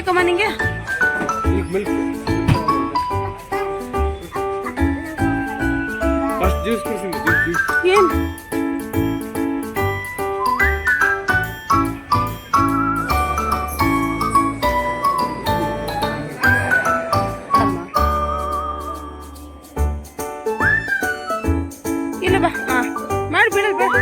ಬೇಕಮ್ಮ ನಿಂಗೆ? ಏನು ಇಲ್ಲ ಬಾ, ಹಾಂ ಮಾಡಿ ಬಿಡಲ್ ಬೇಡ.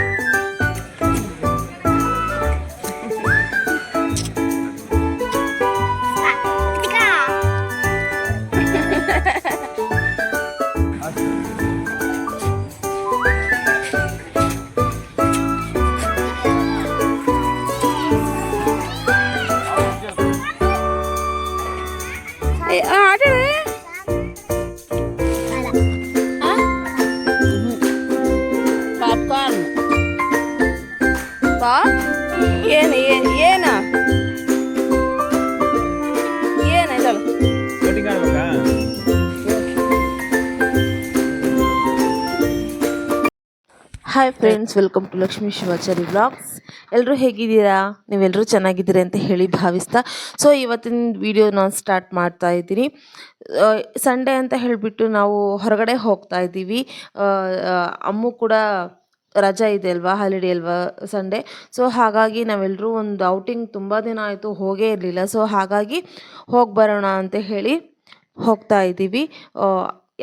ಪಾಪ್ಕಾರ್ನ್ ಬಾ. ಏನು ಏನು ಏನು ಏನಾಯ್ತಲ್ಲ? Hi friends, welcome to Lakshmi Shivachari vlogs. ಎಲ್ಲರೂ ಹೇಗಿದ್ದೀರಾ? ನೀವೆಲ್ಲರೂ ಚೆನ್ನಾಗಿದ್ದೀರಿ ಅಂತ ಹೇಳಿ ಭಾವಿಸ್ತಾ, ಸೊ ಇವತ್ತಿನ ವಿಡಿಯೋ ನಾನು ಸ್ಟಾರ್ಟ್ ಮಾಡ್ತಾ ಇದ್ದೀನಿ. ಸಂಡೇ ಅಂತ ಹೇಳಿಬಿಟ್ಟು ನಾವು ಹೊರಗಡೆ ಹೋಗ್ತಾ ಇದ್ದೀವಿ. ಅಮ್ಮು ಕೂಡ ರಜಾ ಇದೆ ಅಲ್ವಾ, ಹಾಲಿಡೇ ಅಲ್ವಾ ಸಂಡೇ. ಸೊ ಹಾಗಾಗಿ ನಾವೆಲ್ಲರೂ ಒಂದು ಔಟಿಂಗ್ ತುಂಬ ದಿನ ಆಯಿತು ಹೋಗೇ ಇರಲಿಲ್ಲ. ಸೊ ಹಾಗಾಗಿ ಹೋಗಿ ಬರೋಣ ಅಂತ ಹೇಳಿ ಹೋಗ್ತಾ ಇದ್ದೀವಿ.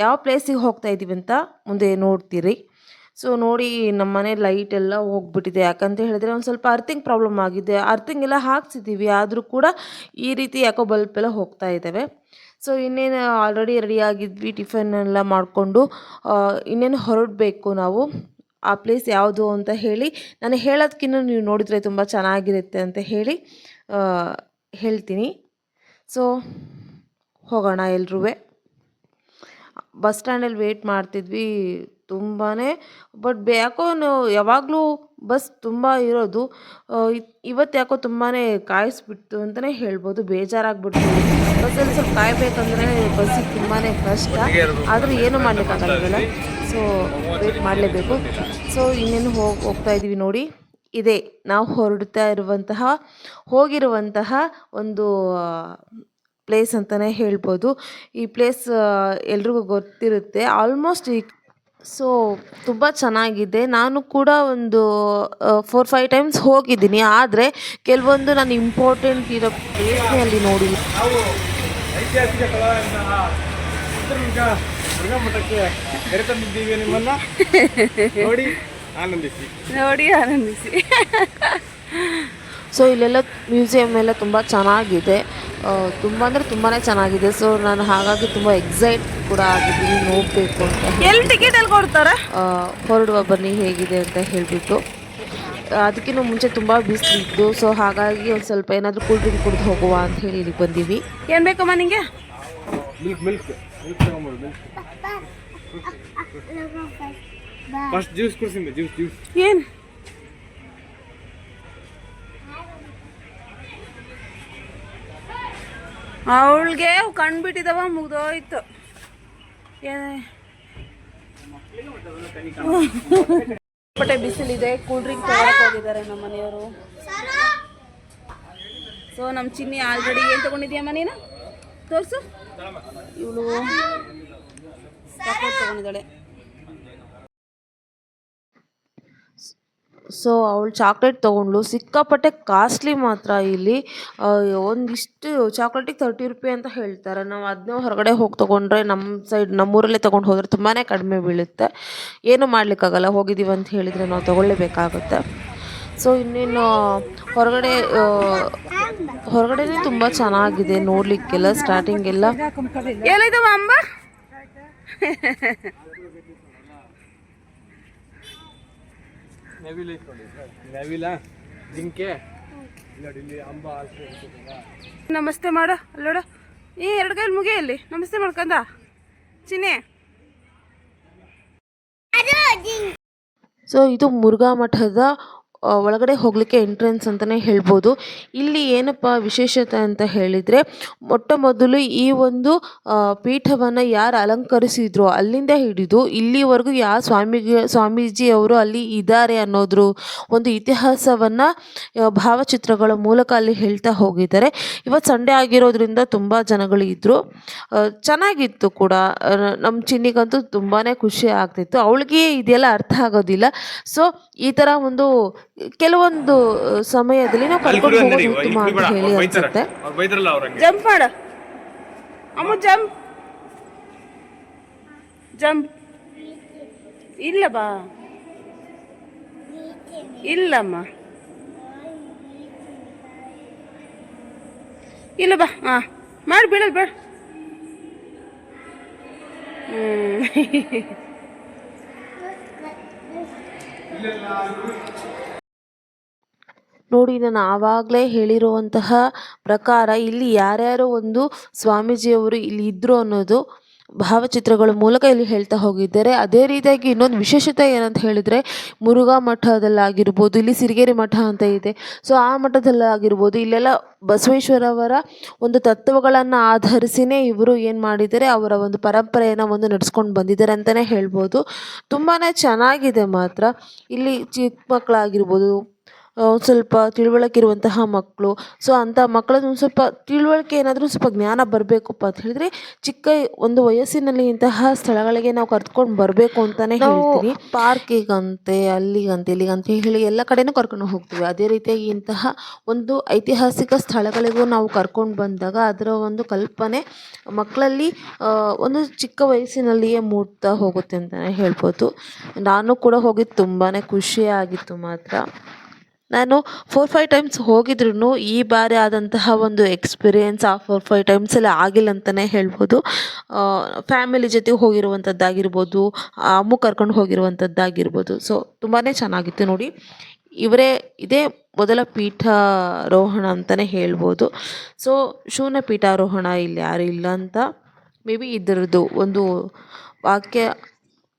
ಯಾವ ಪ್ಲೇಸಿಗೆ ಹೋಗ್ತಾ ಇದ್ದೀವಿ ಅಂತ ಮುಂದೆ ನೋಡ್ತೀರಿ. ಸೊ ನೋಡಿ, ನಮ್ಮ ಮನೆ ಲೈಟ್ ಎಲ್ಲ ಹೋಗ್ಬಿಟ್ಟಿದೆ. ಯಾಕಂತ ಹೇಳಿದ್ರೆ ಒಂದು ಸ್ವಲ್ಪ ಅರ್ಥಿಂಗ್ ಪ್ರಾಬ್ಲಮ್ ಆಗಿದೆ. ಅರ್ಥಿಂಗ್ ಎಲ್ಲ ಹಾಕ್ಸಿದ್ದೀವಿ, ಆದರೂ ಕೂಡ ಈ ರೀತಿ ಯಾಕೋ ಬಲ್ಪ್ ಎಲ್ಲ ಹೋಗ್ತಾ ಇದ್ದಾವೆ. ಸೊ ಇನ್ನೇನು ಆಲ್ರೆಡಿ ರೆಡಿ ಆಗಿದ್ವಿ, ಟಿಫನ್ ಎಲ್ಲ ಮಾಡಿಕೊಂಡು ಇನ್ನೇನು ಹೊರಡಬೇಕು ನಾವು. ಆ ಪ್ಲೇಸ್ ಯಾವುದು ಅಂತ ಹೇಳಿ ನಾನು ಹೇಳೋದಕ್ಕಿಂತ ನೀವು ನೋಡಿದರೆ ತುಂಬ ಚೆನ್ನಾಗಿರುತ್ತೆ ಅಂತ ಹೇಳಿ ಹೇಳ್ತೀನಿ. ಸೊ ಹೋಗೋಣ ಎಲ್ರೂ. ಬಸ್ ಸ್ಟ್ಯಾಂಡಲ್ಲಿ ವೇಟ್ ಮಾಡ್ತಿದ್ವಿ ತುಂಬಾ. ಬಟ್ ಯಾಕೋ ಯಾವಾಗಲೂ ಬಸ್ ತುಂಬ ಇರೋದು, ಇವತ್ತು ಯಾಕೋ ತುಂಬಾ ಕಾಯಿಸ್ಬಿಡ್ತು ಅಂತಲೇ ಹೇಳ್ಬೋದು. ಬೇಜಾರಾಗ್ಬಿಡ್ತು. ಬಸ್ಸಲ್ಲಿ ಸ್ವಲ್ಪ ಕಾಯಬೇಕಂದ್ರೆ ಬಸ್ಸಿಗೆ ತುಂಬಾ ಕಷ್ಟ, ಆದರೆ ಏನೂ ಮಾಡಲಿಕ್ಕಾಗಲ್ಲ. ಸೊ ವೇಟ್ ಮಾಡಲೇಬೇಕು. ಸೊ ಇನ್ನೇನು ಹೋಗ್ತಾ ಇದ್ದೀವಿ ನೋಡಿ. ಇದೇ ನಾವು ಹೋಗಿರುವಂತಹ ಒಂದು ಪ್ಲೇಸ್ ಅಂತಲೇ ಹೇಳ್ಬೋದು. ಈ ಪ್ಲೇಸ್ ಎಲ್ರಿಗೂ ಗೊತ್ತಿರುತ್ತೆ ಆಲ್ಮೋಸ್ಟ್. ಸೊ ತುಂಬ ಚೆನ್ನಾಗಿದೆ. ನಾನು ಕೂಡ ಒಂದು 4-5 ಟೈಮ್ಸ್ ಹೋಗಿದ್ದೀನಿ, ಆದರೆ ಕೆಲವೊಂದು ನಾನು ಇಂಪಾರ್ಟೆಂಟ್ ಇರೋ ಪ್ಲೇಸ್ನೇ ಅಲ್ಲಿ ನೋಡಿಲ್ಲ. ಐತಿಹಾಸಿಕ ದುರ್ಗಾ ಮಠಕ್ಕೆ ಕರೆತಂದಿದ್ದೀವಿ. ನಿಮ್ಮನ್ನು ನೋಡಿ ಆನಂದಿಸಿ. ಸೊ ಇಲ್ಲೆಲ್ಲ ಮ್ಯೂಸಿಯಮ್ ಎಲ್ಲ ತುಂಬ ಚೆನ್ನಾಗಿದೆ, ತುಂಬ ಅಂದರೆ ತುಂಬಾ ಚೆನ್ನಾಗಿದೆ. ಸೊ ನಾನು ಹಾಗಾಗಿ ತುಂಬ ಎಕ್ಸೈಟ್ ಕೂಡ ಆಗಿದ್ದೀನಿ, ನೋಡಬೇಕು ಅಂತ. ಎಲ್ಲಿ ಟಿಕೆಟ್ ಎಲ್ಲಿ ಕೊಡ್ತಾರೆ? ಹೊರಡುವ ಬನ್ನಿ ಹೇಗಿದೆ ಅಂತ ಹೇಳಿಬಿಟ್ಟು. ಅದಕ್ಕಿಂತ ಮುಂಚೆ ತುಂಬ ಬಿಸಿಲಿದ್ದು, ಸೊ ಹಾಗಾಗಿ ಒಂದು ಸ್ವಲ್ಪ ಏನಾದರೂ ಕೂಲ್ ಡ್ರಿಂಕ್ ಕುಡಿದು ಹೋಗುವ ಅಂತ ಹೇಳಿ ಇಲ್ಲಿಗೆ ಬಂದೀವಿ. ಏನು ಬೇಕಮ್ಮ ನಿಂಗೆ? ಮಿಲ್ಕ್ ಫಸ್ಟ್ ಜ್ಯೂಸ್ ಕುಡಿಸಿಂದ ಜ್ಯೂಸ್ ಏನು ಅವಳಿಗೆ ಕಂಡುಬಿಟ್ಟಿದವ, ಮುಗ್ದೋಯ್ತು. ಬಟ್ಟೆ ಬಿಸಿಲಿದೆ, ಕೂಲ್ ಡ್ರಿಂಕ್ ತಗೊಳಕ್ಕೆ ಹೋಗಿದ್ದಾರೆ ನಮ್ಮ ಮನೆಯವರು. ಸೊ ನಮ್ಮ ಚಿನ್ನಿ ಆಲ್ರೆಡಿ ಏನು ತೊಗೊಂಡಿದ್ಯಮ್ಮ ನೀನು? ತೋರಿಸು. ಇವಳು ಚಾಕ್ಲೇಟ್ ತೊಗೊಂಡಿದ್ದಾಳೆ. ಸೊ ಅವಳು ಚಾಕ್ಲೇಟ್ ತೊಗೊಂಡ್ಳು. ಸಿಕ್ಕಾಪಟ್ಟೆ ಕಾಸ್ಟ್ಲಿ ಮಾತ್ರ ಇಲ್ಲಿ. ಒಂದಿಷ್ಟು ಚಾಕ್ಲೇಟಿಗೆ 30 ರೂಪಾಯಿ ಅಂತ ಹೇಳ್ತಾರೆ. ನಾವು ಅದನ್ನ ಹೊರಗಡೆ ಹೋಗಿ ತೊಗೊಂಡ್ರೆ, ನಮ್ಮೂರಲ್ಲೇ ತೊಗೊಂಡು ಹೋದರೆ ತುಂಬಾ ಕಡಿಮೆ ಬೀಳುತ್ತೆ. ಏನೂ ಮಾಡಲಿಕ್ಕಾಗಲ್ಲ, ಹೋಗಿದ್ದೀವಿ ಅಂತ ಹೇಳಿದರೆ ನಾವು ತೊಗೊಳ್ಳೇಬೇಕಾಗುತ್ತೆ. ಸೊ ಇನ್ನೇನು ಹೊರಗಡೆನೇ ತುಂಬ ಚೆನ್ನಾಗಿದೆ ನೋಡಲಿಕ್ಕೆಲ್ಲ. ಸ್ಟಾರ್ಟಿಂಗ್ ಎಲ್ಲ ಏನಿದಾವ ಅಂಬ? ನಮಸ್ತೆ ಮಾಡ ಅಲ್ಲೋಡ. ಈ 2 ಕೈಲಿ ಮುಗಿಯಲ್ಲಿ ನಮಸ್ತೆ ಮಾಡ್ಕೊಂಡ ಚಿನ್ನೆ. ಸೊ ಇದು ಮುರುಘಾ ಮಠದ ಒಳಗಡೆ ಹೋಗಲಿಕ್ಕೆ ಎಂಟ್ರೆನ್ಸ್ ಅಂತಲೇ ಹೇಳ್ಬೋದು. ಇಲ್ಲಿ ಏನಪ್ಪ ವಿಶೇಷತೆ ಅಂತ ಹೇಳಿದರೆ, ಮೊಟ್ಟ ಮೊದಲು ಈ ಒಂದು ಪೀಠವನ್ನು ಯಾರು ಅಲಂಕರಿಸಿದ್ರೋ ಅಲ್ಲಿಂದ ಹಿಡಿದು ಇಲ್ಲಿವರೆಗೂ ಯಾವ ಸ್ವಾಮೀಜಿಯವರು ಅಲ್ಲಿ ಇದ್ದಾರೆ ಅನ್ನೋದ್ರ ಒಂದು ಇತಿಹಾಸವನ್ನು ಭಾವಚಿತ್ರಗಳ ಮೂಲಕ ಅಲ್ಲಿ ಹೇಳ್ತಾ ಹೋಗಿದ್ದಾರೆ. ಇವತ್ತು ಸಂಡೇ ಆಗಿರೋದ್ರಿಂದ ತುಂಬ ಜನಗಳು ಇದ್ದರು. ಚೆನ್ನಾಗಿತ್ತು ಕೂಡ. ನಮ್ಮ ಚಿನ್ನಿಗಂತೂ ತುಂಬಾ ಖುಷಿ ಆಗ್ತಿತ್ತು. ಅವಳಿಗೆ ಇದೆಲ್ಲ ಅರ್ಥ ಆಗೋದಿಲ್ಲ. ಸೊ ಈ ಥರ ಒಂದು ಕೆಲವೊಂದು ಸಮಯದಲ್ಲಿ ನಾವು ಕರ್ಕೊಂಡು ಹೋಗೋದು ಉತ್ತಮ ಅಂತ ಹೇಳಿ ಅನ್ಸುತ್ತೆ. ಅವ್ರು ಬೈದ್ರಲ್ಲ ಅವ್ರಂಗೆ. ಜಂಪ್ ಮಾಡ ಅಮ್ಮ, ಜಂಪ್ ಜಂಪ್. ಇಲ್ಲ ಬಾ, ಇಲ್ಲಮ್ಮ, ಇಲ್ಲ ಬಾ. ಹಾಂ ಮಾಡಿ, ಬೀಳೋದು ಬೇಡ. ನೋಡಿ, ನಾನು ಆವಾಗಲೇ ಹೇಳಿರುವಂತಹ ಪ್ರಕಾರ ಇಲ್ಲಿ ಯಾರ್ಯಾರು ಒಂದು ಸ್ವಾಮೀಜಿಯವರು ಇಲ್ಲಿ ಇದ್ದರು ಅನ್ನೋದು ಭಾವಚಿತ್ರಗಳ ಮೂಲಕ ಇಲ್ಲಿ ಹೇಳ್ತಾ ಹೋಗಿದ್ದಾರೆ. ಅದೇ ರೀತಿಯಾಗಿ ಇನ್ನೊಂದು ವಿಶೇಷತೆ ಏನಂತ ಹೇಳಿದರೆ, ಮುರುಘಾ ಮಠದಲ್ಲಾಗಿರ್ಬೋದು, ಇಲ್ಲಿ ಸಿರಿಗೆರೆ ಮಠ ಅಂತ ಇದೆ. ಸೊ ಆ ಮಠದಲ್ಲಾಗಿರ್ಬೋದು, ಇಲ್ಲೆಲ್ಲ ಬಸವೇಶ್ವರವರ ಒಂದು ತತ್ವಗಳನ್ನು ಆಧರಿಸಿನೇ ಇವರು ಏನು ಮಾಡಿದ್ದಾರೆ, ಅವರ ಒಂದು ಪರಂಪರೆಯನ್ನು ಒಂದು ನಡೆಸ್ಕೊಂಡು ಬಂದಿದ್ದಾರೆ ಅಂತಲೇ ಹೇಳ್ಬೋದು. ತುಂಬಾ ಚೆನ್ನಾಗಿದೆ ಮಾತ್ರ. ಇಲ್ಲಿ ಚಿಕ್ಕ ಮಕ್ಕಳಾಗಿರ್ಬೋದು, ಸ್ವಲ್ಪ ತಿಳುವಳಿಕೆ ಇರುವಂತಹ ಮಕ್ಕಳು, ಸೊ ಅಂಥ ಮಕ್ಕಳದ್ದು ಒಂದು ಸ್ವಲ್ಪ ತಿಳುವಳಿಕೆ ಏನಾದರೂ ಸ್ವಲ್ಪ ಜ್ಞಾನ ಬರಬೇಕಪ್ಪ ಅಂತ ಹೇಳಿದರೆ ಚಿಕ್ಕ ಒಂದು ವಯಸ್ಸಿನಲ್ಲಿ ಇಂತಹ ಸ್ಥಳಗಳಿಗೆ ನಾವು ಕರ್ಕೊಂಡು ಬರಬೇಕು ಅಂತಲೇ ಹೇಳ್ತೀನಿ. ಪಾರ್ಕಿಗಂತೆ, ಅಲ್ಲಿಗಂತೆ, ಇಲ್ಲಿಗಂತೆ ಹೇಳಿ ಎಲ್ಲ ಕಡೆನೂ ಕರ್ಕೊಂಡು ಹೋಗ್ತೀವಿ. ಅದೇ ರೀತಿಯಾಗಿ ಇಂತಹ ಒಂದು ಐತಿಹಾಸಿಕ ಸ್ಥಳಗಳಿಗೂ ನಾವು ಕರ್ಕೊಂಡು ಬಂದಾಗ ಅದರ ಒಂದು ಕಲ್ಪನೆ ಮಕ್ಕಳಲ್ಲಿ ಒಂದು ಚಿಕ್ಕ ವಯಸ್ಸಿನಲ್ಲಿಯೇ ಮೂಡ್ತಾ ಹೋಗುತ್ತೆ ಅಂತಲೇ ಹೇಳ್ಬೋದು. ನಾನು ಕೂಡ ಹೋಗಿದ್ದು ತುಂಬಾ ಖುಷಿಯಾಗಿತ್ತು ಮಾತ್ರ. ನಾನು 4-5 ಟೈಮ್ಸ್ ಹೋಗಿದ್ರೂ ಈ ಬಾರಿ ಆದಂತಹ ಒಂದು ಎಕ್ಸ್ಪೀರಿಯೆನ್ಸ್ ಆ 4-5 ಟೈಮ್ಸಲ್ಲಿ ಆಗಿಲ್ಲ ಅಂತಲೇ ಹೇಳ್ಬೋದು. ಫ್ಯಾಮಿಲಿ ಜೊತೆ ಹೋಗಿರುವಂಥದ್ದಾಗಿರ್ಬೋದು, ಅಮ್ಮು ಕರ್ಕೊಂಡು ಹೋಗಿರುವಂಥದ್ದಾಗಿರ್ಬೋದು. ಸೊ ತುಂಬಾ ಚೆನ್ನಾಗಿತ್ತು. ನೋಡಿ, ಇದೇ ಮೊದಲ ಪೀಠಾರೋಹಣ ಅಂತಲೇ ಹೇಳ್ಬೋದು. ಸೊ ಶೂನ್ಯ ಪೀಠಾರೋಹಣ ಇಲ್ಲಿ ಯಾರು ಇಲ್ಲ ಅಂತ ಮೇ ಬಿ ಇದರದ್ದು ಒಂದು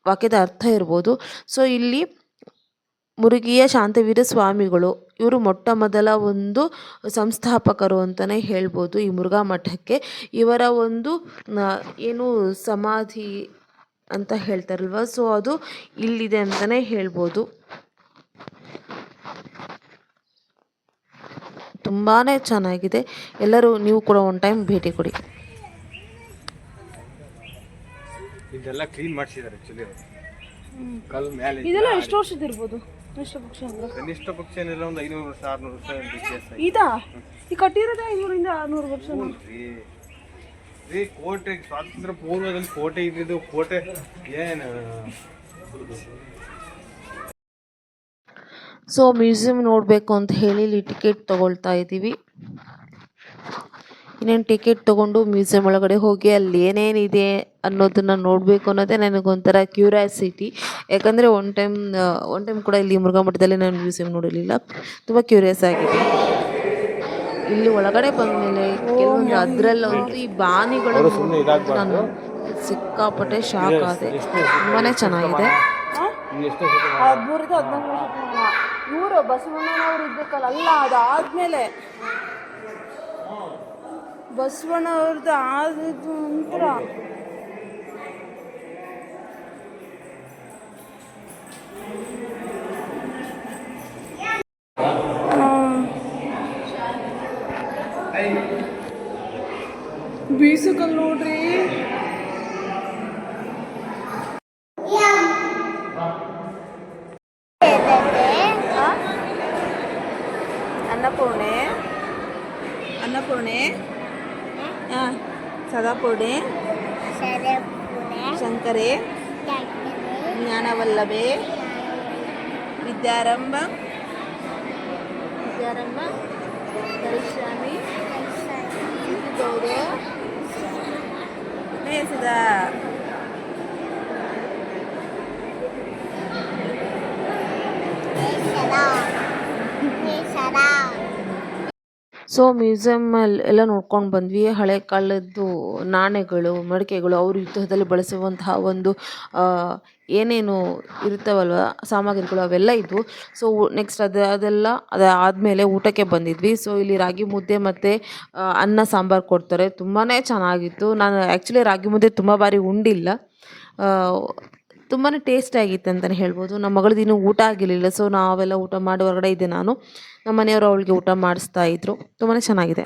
ವಾಕ್ಯದ ಅರ್ಥ ಇರ್ಬೋದು. ಸೊ ಇಲ್ಲಿ ಮುರುಘೀಯ ಶಾಂತವೀರ ಸ್ವಾಮಿಗಳು ಇವರು ಮೊಟ್ಟ ಮೊದಲ ಒಂದು ಸಂಸ್ಥಾಪಕರು ಅಂತಲೇ ಹೇಳ್ಬೋದು ಈ ಮುರುಘಾ ಮಠಕ್ಕೆ. ಇವರ ಒಂದು ಏನು ಸಮಾಧಿ ಅಂತ ಹೇಳ್ತಾರಲ್ವ, ಸೊ ಅದು ಇಲ್ಲಿದೆ ಅಂತಲೇ ಹೇಳ್ಬೋದು. ತುಂಬಾ ಚೆನ್ನಾಗಿದೆ. ಎಲ್ಲರೂ ನೀವು ಕೂಡ ಒಂದು ಟೈಮ್ ಭೇಟಿ ಕೊಡಿ. ಇದೆಲ್ಲ ಕ್ಲೀನ್ ಮಾಡಿಸಿದ್ದಾರೆ ಆಕ್ಚುಲಿ. ಕಲ್ ಮೇಲೆ ಇದೆಲ್ಲ ಎಷ್ಟು ವರ್ಷದ ಇರ್ಬೋದು? ಕನಿಷ್ಠ ಪಕ್ಷ ಅಂದ್ರೆ ಕನಿಷ್ಠ ಪಕ್ಷ ಏನಿಲ್ಲ ಒಂದು 500 ವರ್ಷ 600 ವರ್ಷ ಇತಿಹಾಸ. ಇದಾ ಈ ಕಟ್ಟಿರೋದೇ 500ರಿಂದ 600 ವರ್ಷ. ರೀ ಕೋಟೆ ಸ್ವಾತಂತ್ರ್ಯ ಪೂರ್ವದಲ್ಲಿ ಕೋಟೆ ಇದ್ದಿದ್ದು. ಕೋಟೆ ಏನು ಸೊ ಮ್ಯೂಸಿಯಂ ನೋಡಬೇಕು ಅಂತ ಹೇಳಿ ಇಲ್ಲಿ ಟಿಕೆಟ್ ತೊಗೊಳ್ತಾ ಇದ್ದೀವಿ. ಇನ್ನೇನು ಟಿಕೆಟ್ ತೊಗೊಂಡು ಮ್ಯೂಸಿಯಂ ಒಳಗಡೆ ಹೋಗಿ ಅಲ್ಲಿ ಏನೇನಿದೆ ಅನ್ನೋದನ್ನು ನೋಡಬೇಕು ಅನ್ನೋದೇ ನನಗೊಂಥರ ಕ್ಯೂರಿಯಾಸಿಟಿ. ಯಾಕಂದರೆ ಒನ್ ಟೈಮ್ ಕೂಡ ಇಲ್ಲಿ ಮುರುಘಾ ಮಠದಲ್ಲಿ ನಾನು ಮ್ಯೂಸಿಯಂ ನೋಡಿರಲಿಲ್ಲ. ತುಂಬ ಕ್ಯೂರಿಯಸ್ ಆಗಿದೆ. ಇಲ್ಲಿ ಒಳಗಡೆ ಬಂದಮೇಲೆ ಕೆಲವೊಂದು ಅದರಲ್ಲಂತೂ ಈ ಬಾನಿಗಳು ನಾನು ಸಿಕ್ಕಾಪಟ್ಟೆ ಶಾಕ್ ಆದೆ. ತುಂಬಾ ಚೆನ್ನಾಗಿದೆ. 13 14 ಇವರು ಬಸವಣ್ಣನವರು ಇದ್ದಕ್ಕಲ್ಲ, ಅಲ್ಲ ಅದಾದ್ಮೇಲೆ ಬಸವಣ್ಣವ್ರದ್ದು ಆದದ್ದು ನಂತರ ಬೀಸಕಲ್ ನೋಡ್ರಿ. ಅನ್ನಪೂರ್ಣೆ, ಸದಾಪೂರ್ಣೆ, ಶಂಕರೆ, ಜ್ಞಾನವಲ್ಲಭೆ, ವಿದ್ಯಾರಂಭ, ಕರಿಸ್ವಾಮಿ, ಗೌಡ, ಮೇಸದ. ಸೊ ಮ್ಯೂಸಿಯಮ್ಮಲ್ಲಿ ಎಲ್ಲ ನೋಡ್ಕೊಂಡು ಬಂದ್ವಿ. ಹಳೆ ಕಾಲದ್ದು ನಾಣ್ಯಗಳು, ಮಡಿಕೆಗಳು, ಅವರು ಯುದ್ಧದಲ್ಲಿ ಬಳಸುವಂತಹ ಒಂದು ಏನೇನು ಇರ್ತಾವಲ್ವ ಸಾಮಗ್ರಿಗಳು ಅವೆಲ್ಲ ಇದ್ವು. ಸೊ ನೆಕ್ಸ್ಟ್ ಅದಾದಮೇಲೆ ಊಟಕ್ಕೆ ಬಂದಿದ್ವಿ. ಸೊ ಇಲ್ಲಿ ರಾಗಿ ಮುದ್ದೆ ಮತ್ತು ಅನ್ನ ಸಾಂಬಾರು ಕೊಡ್ತಾರೆ. ತುಂಬಾ ಚೆನ್ನಾಗಿತ್ತು. ನಾನು ಆ್ಯಕ್ಚುಲಿ ರಾಗಿ ಮುದ್ದೆ ತುಂಬ ಬಾರಿ ಉಂಡಿಲ್ಲ. ತುಂಬಾ ಟೇಸ್ಟಿಯಾಗಿತ್ತು ಅಂತಲೇ ಹೇಳ್ಬೋದು. ನಮ್ಮ ಮಗಳದ್ದು ಇನ್ನೂ ಊಟ ಆಗಿರಲಿಲ್ಲ. ಸೊ ನಾವೆಲ್ಲ ಊಟ ಮಾಡಿ ಹೊರಗಡೆ ಇದ್ದೆ ನಾನು. ನಮ್ಮ ಮನೆಯವರು ಅವಳಿಗೆ ಊಟ ಮಾಡಿಸ್ತಾ ಇದ್ರು. ತುಂಬಾ ಚೆನ್ನಾಗಿದೆ.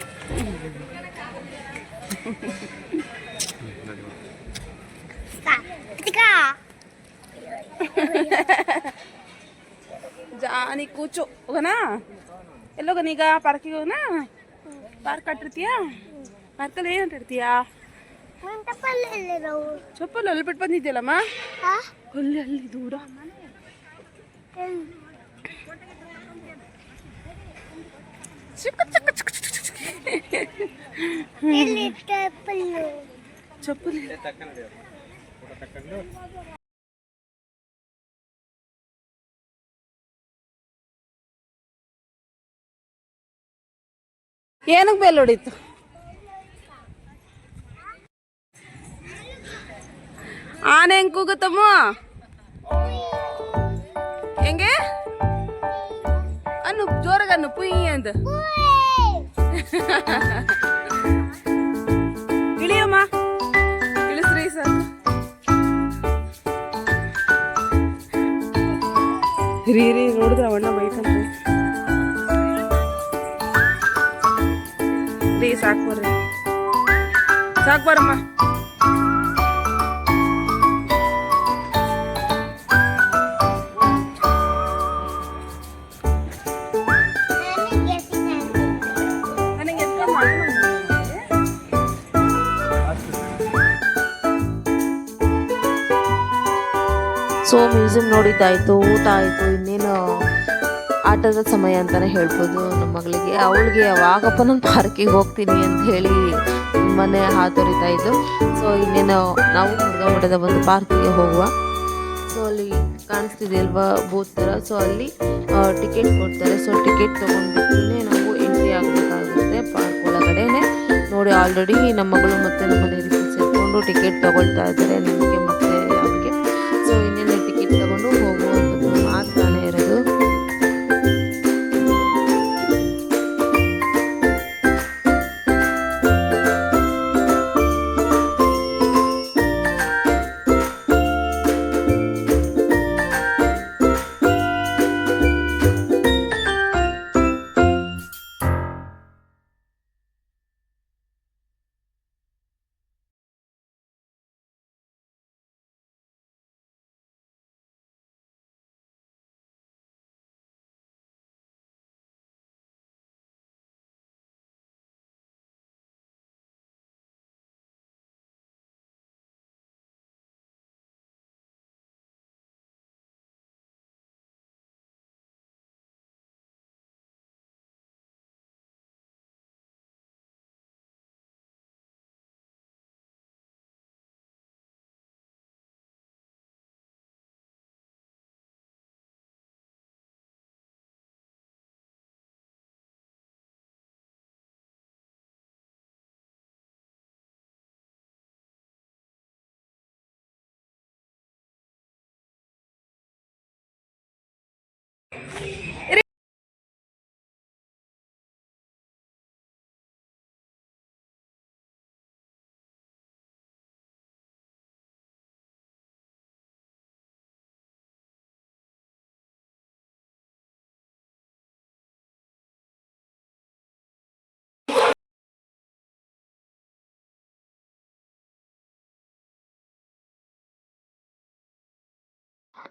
ಜಾನಿ ಕೂಚು ಹೋಗೋಣ. ಎಲ್ಲೋಗೋಣ ಈಗ? ಪಾರ್ಕಿಗೆ ಹೋಗೋಣ. ಪಾರ್ಕ್ ಆಟಿರ್ತೀಯಾ? ಪಾರ್ಕಲ್ಲಿ ಏನು ಆಟಿರ್ತೀಯಾ? ಚಪ್ಪಲ್ ಅಲ್ಲಿ ಬಿಟ್ಟು ಬಂದಿದ್ಯಲ್ಲಮ್ಮ, ಅಲ್ಲಿ ದೂರ. ಚಪ್ಪಲಿ ಏನಕ್ಕೆ ಬೆಲ್ ಹೊಡಿತು? ಆನೆ ಹೆಂಗ್ ಕೂಗುತ್ತಮ್ಮ? ಹೆಂಗೆ ಅನ್ನು ಜೋರಾಗ ಅನ್ನು ಪುಯ್ ಅಂತ. ಇಳಿಯಮ್ಮ, ಇಳಿಸ್ರಿ ಸರ್. ರೀ ನೋಡಿದ್ರ ಅವಣ್ಣ ಬೈಕಂತ್ರಿ. ರೀ ಸಾಕು ಬರ್ರಿ, ಸಾಕು ಬರಮ್ಮ. ಸೊ ಮ್ಯೂಸಿಯಂ ನೋಡಿದ್ದಾಯಿತು, ಊಟ ಆಯಿತು. ಇನ್ನೇನು ಆಟದ ಸಮಯ ಅಂತಲೇ ಹೇಳ್ಬೋದು ನಮ್ಮ ಮಗಳಿಗೆ. ಅವಳಿಗೆ ಯಾವಾಗಪ್ಪ ನಾನು ಪಾರ್ಕಿಗೆ ಹೋಗ್ತೀನಿ ಅಂತ ಹೇಳಿ ತುಂಬಾ ಹಾತೊರಿತಾ ಇದ್ದು. ಸೊ ಇನ್ನೇನು ನಾವು ಮುರುಘಾ ಮಠದ ಒಂದು ಪಾರ್ಕಿಗೆ ಹೋಗುವ. ಸೊ ಅಲ್ಲಿ ಕಾಣಿಸ್ತಿದೆ ಅಲ್ವಾ ಬೂತ್ ಥರ. ಸೊ ಅಲ್ಲಿ ಟಿಕೆಟ್ ಕೊಡ್ತಾರೆ. ಸೊ ಟಿಕೆಟ್ ತೊಗೊಂಡ್ಬಿಟ್ಟೇ ನಾವು ಎಂಟ್ರಿ ಆಗಬೇಕಾಗುತ್ತೆ ಪಾರ್ಕ್ ಒಳಗಡೆನೆ. ನೋಡಿ ಆಲ್ರೆಡಿ ನಮ್ಮ ಮಗಳು ಮತ್ತು ನಮ್ಮ ಮನೆಯವರಿಗೆ ಸೇರಿಕೊಂಡು ಟಿಕೆಟ್ ತೊಗೊಳ್ತಾ ಇದ್ದಾರೆ, ನಿಮಗೆ ಮತ್ತು ಅವರಿಗೆ. ಸೊ ಇನ್ನೇನು ಟಿಕೆಟ್ ತೊಗೊಂಡು ಹೋಗುವಂಥದ್ದು ಮಾತ್ರನೇ ಇರೋದು.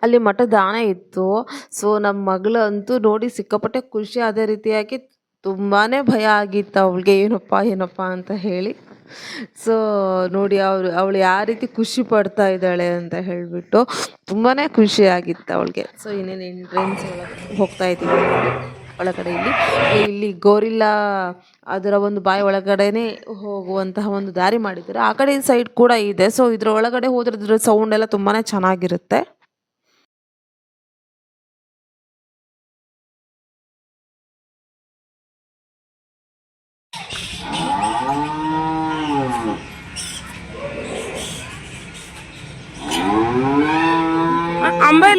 ಅಲ್ಲಿ ಮಠದ ಆನೆ ಇತ್ತು. ಸೊ ನಮ್ಮ ಮಗಳಂತೂ ನೋಡಿ ಸಿಕ್ಕಾಪಟ್ಟೆ ಖುಷಿ. ಅದೇ ರೀತಿಯಾಗಿ ತುಂಬಾ ಭಯ ಆಗಿತ್ತು ಅವಳಿಗೆ, ಏನಪ್ಪ ಅಂತ ಹೇಳಿ. ಸೊ ನೋಡಿ ಅವಳು ಯಾವ ರೀತಿ ಖುಷಿ ಪಡ್ತಾ ಇದ್ದಾಳೆ ಅಂತ ಹೇಳಿಬಿಟ್ಟು ತುಂಬಾ ಖುಷಿಯಾಗಿತ್ತು ಅವಳಿಗೆ. ಸೊ ಇನ್ನೇನು ಎಂಟ್ರೆನ್ಸ್ ಒಳಗೆ ಹೋಗ್ತಾ ಇದ್ದೀವಿ ಒಳಗಡೆ. ಇಲ್ಲಿ ಗೋರಿಲ್ಲಾ ಅದರ ಒಂದು ಬಾಯಿ ಒಳಗಡೆನೇ ಹೋಗುವಂತಹ ಒಂದು ದಾರಿ ಮಾಡಿದ್ದಾರೆ. ಆ ಕಡೆ ಸೈಡ್ ಕೂಡ ಇದೆ. ಸೊ ಇದ್ರ ಒಳಗಡೆ ಹೋದ್ರೆ ಸೌಂಡ್ ಎಲ್ಲ ತುಂಬಾ ಚೆನ್ನಾಗಿರುತ್ತೆ.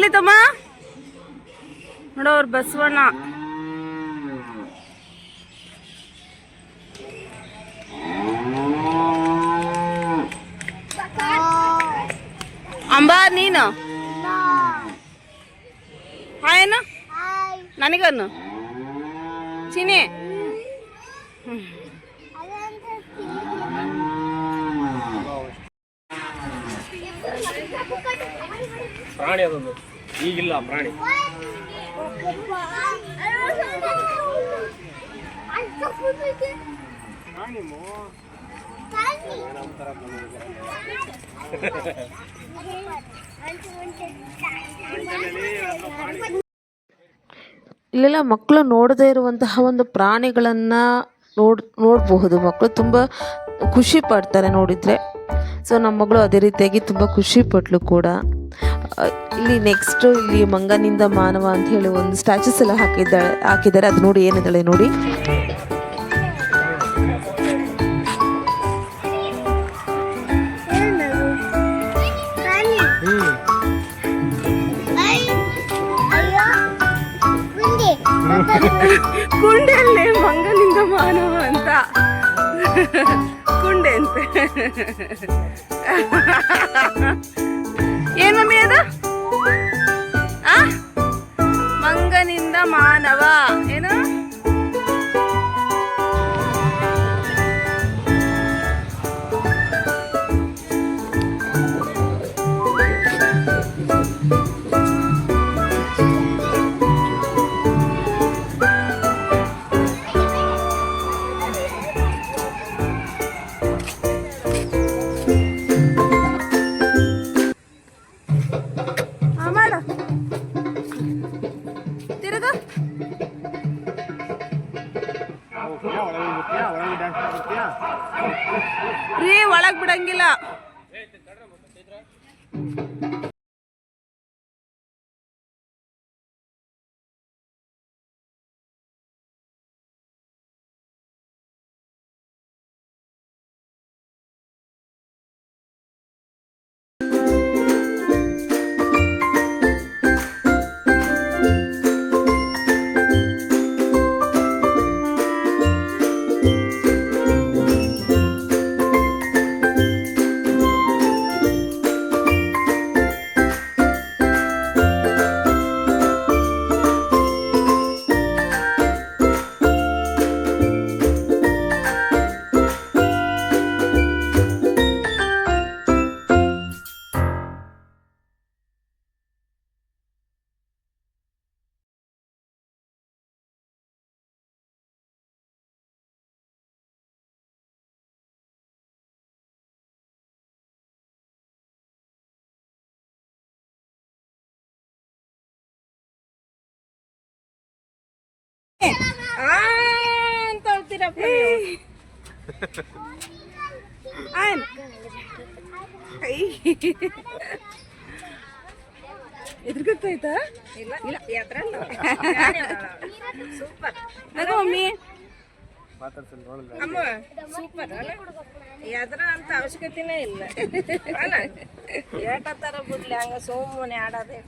ಹೇಳಿ ತಮ್ಮ ನೋಡೋರು ಬಸವಣ್ಣ. ಅಂಬಾ ನೀನು ಹಾಯೇನು ನನಗನ್ನು ಚಿನಿ ಪ್ರಾಣಿ ಅದೊಂದು ಈಗಿಲ್ಲ ಪ್ರಾಣಿ. ಇಲ್ಲೆಲ್ಲ ಮಕ್ಕಳು ನೋಡದೇ ಇರುವಂತಹ ಒಂದು ಪ್ರಾಣಿಗಳನ್ನು ನೋಡಬಹುದು. ಮಕ್ಕಳು ತುಂಬ ಖುಷಿ ಪಡ್ತಾರೆ ನೋಡಿದರೆ. ಸೊ ನಮ್ಮ ಮಗಳು ಅದೇ ರೀತಿಯಾಗಿ ತುಂಬ ಖುಷಿ ಪಟ್ಲು ಕೂಡ. ಇಲ್ಲಿ ನೆಕ್ಸ್ಟು ಇಲ್ಲಿ ಮಂಗನಿಂದ ಮಾನವ ಅಂತ ಹೇಳಿ ಒಂದು ಸ್ಟ್ಯಾಚುಸ್ ಎಲ್ಲ ಹಾಕಿದ್ದಾರೆ. ಅದು ನೋಡಿ ಏನಿದ್ದಾಳೆ ನೋಡಿ. ಕುಂಡೆಯಲ್ಲಿ ಮಂಗನಿಂದ ಮಾನವ ಅಂತ ಕುಂಡೆ ಅಂತ ಏನ್ ಮಮ್ಮಿ ಅದು ಮಂಗನಿಂದ ಮಾನವ ಏನು ರೀ ಒಳಗ್ ಬಿಡಂಗಿಲ್ಲ. ಅಂತ ಹೇಳ್ತೀರಪ್ಪ ಎದುರ್ಗೊತ್ತಾಯ್ತಾ? ಇಲ್ಲ ಇಲ್ಲ ಸೂಪರ್ ಮಮ್ಮಿ ಅಮ್ಮ ಸೂಪರ್ ಅಲ್ಲ ಎದ್ರ ಅಂತ ಅವಶ್ಯಕತೆನೇ ಇಲ್ಲ ಅಲ್ಲ ಏಟ ತರ ಬಿಡ್ಲಿ ಹಂಗ ಸುಮ್ಮನೆ ಆಡೋದೇ.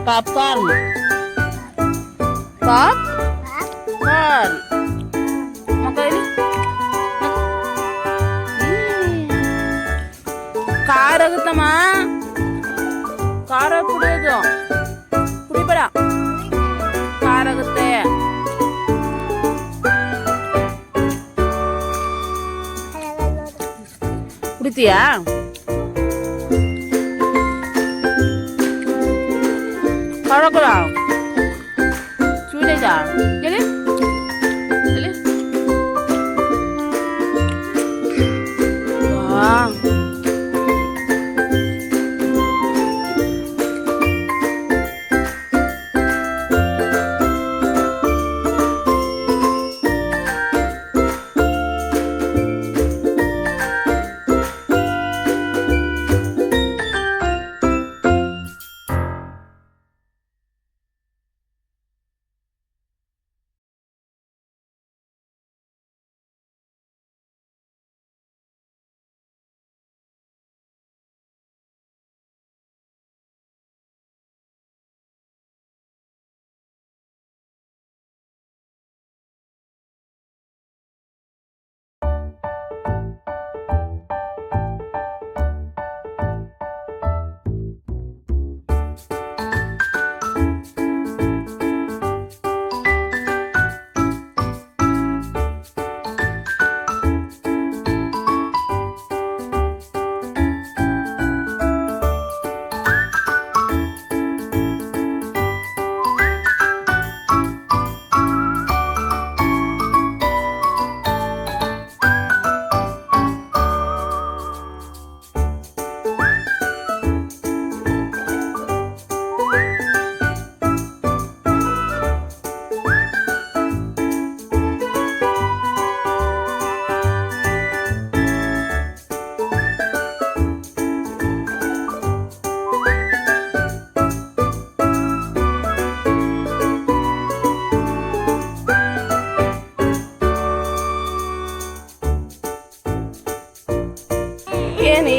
ಪಾಪ್ಕಾರ್ನ್ ಪಾಪ್ ಕಾರ್ನ್ ಮಕ್ಕಳಲ್ಲಿ ಖಾರ ಆಗುತ್ತಮ್ಮ ಖಾರ ಕುಡಿಯೋದು ಕುಡಿಬೇಡ ಖಾರ ಆಗುತ್ತೆ ಕುಡಿತೀಯಾ ಖಾರ ಕೂಡ ಸ್ವೀಟ್ ಐತಾ ಎಲ್ಲಿ ಎಲ್ಲಿ ವಾ ಏನು